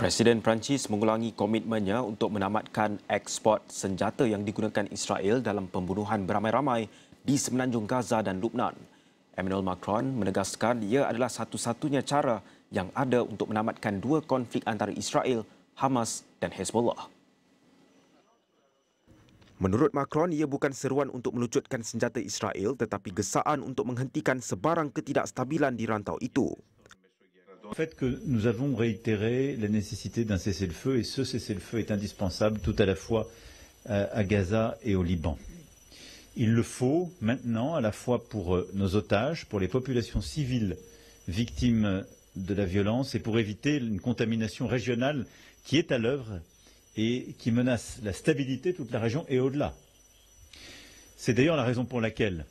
Presiden Perancis mengulangi komitmennya untuk menamatkan ekspor senjata yang digunakan Israel dalam pembunuhan beramai-ramai di semenanjung Gaza dan Lubnan. Emmanuel Macron menegaskan ia adalah satu-satunya cara yang ada untuk menamatkan dua konflik antara Israel, Hamas dan Hezbollah. Menurut Macron, ia bukan seruan untuk melucutkan senjata Israel tetapi gesaan untuk menghentikan sebarang ketidakstabilan di rantau itu. Le fait que nous avons réitéré la nécessité d'un cessez-le-feu, et ce cessez-le-feu est indispensable tout à la fois à Gaza et au Liban. Il le faut maintenant à la fois pour nos otages, pour les populations civiles victimes de la violence et pour éviter une contamination régionale qui est à l'œuvre et qui menace la stabilité de toute la région et au-delà. C'est d'ailleurs la raison pour laquelle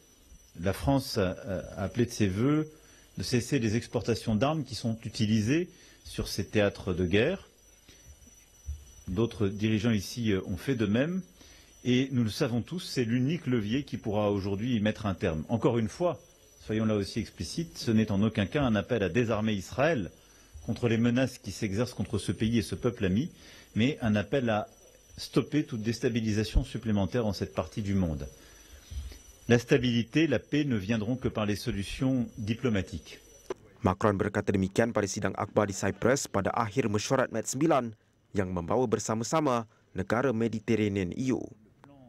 la France a appelé de ses vœux de cesser les exportations d'armes qui sont utilisées sur ces théâtres de guerre. D'autres dirigeants ici ont fait de même. Et nous le savons tous, c'est l'unique levier qui pourra aujourd'hui y mettre un terme. Encore une fois, soyons là aussi explicites, ce n'est en aucun cas un appel à désarmer Israël contre les menaces qui s'exercent contre ce pays et ce peuple ami, mais un appel à stopper toute déstabilisation supplémentaire en cette partie du monde. La stabilité, la paix ne viendront que par les solutions diplomatiques. Macron berkata demikian pada sidang akhbar di Cyprus pada akhir mesyuarat Med 9 yang membawa bersama-sama negara Mediterranean EU.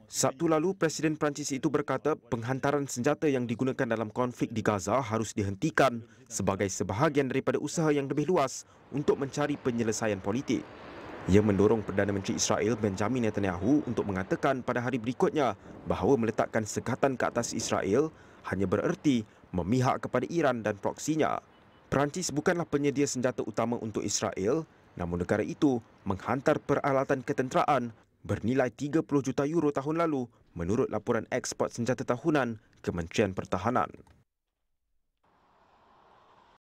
Sabtu lalu, Presiden Perancis itu berkata penghantaran senjata yang digunakan dalam konflik di Gaza harus dihentikan sebagai sebahagian daripada usaha yang lebih luas untuk mencari penyelesaian politik. Ia mendorong Perdana Menteri Israel Benjamin Netanyahu untuk mengatakan pada hari berikutnya bahawa meletakkan sekatan ke atas Israel hanya bererti memihak kepada Iran dan proksinya. Perancis bukanlah penyedia senjata utama untuk Israel, namun negara itu menghantar peralatan ketenteraan bernilai 30 juta euro tahun lalu menurut laporan ekspor senjata tahunan Kementerian Pertahanan.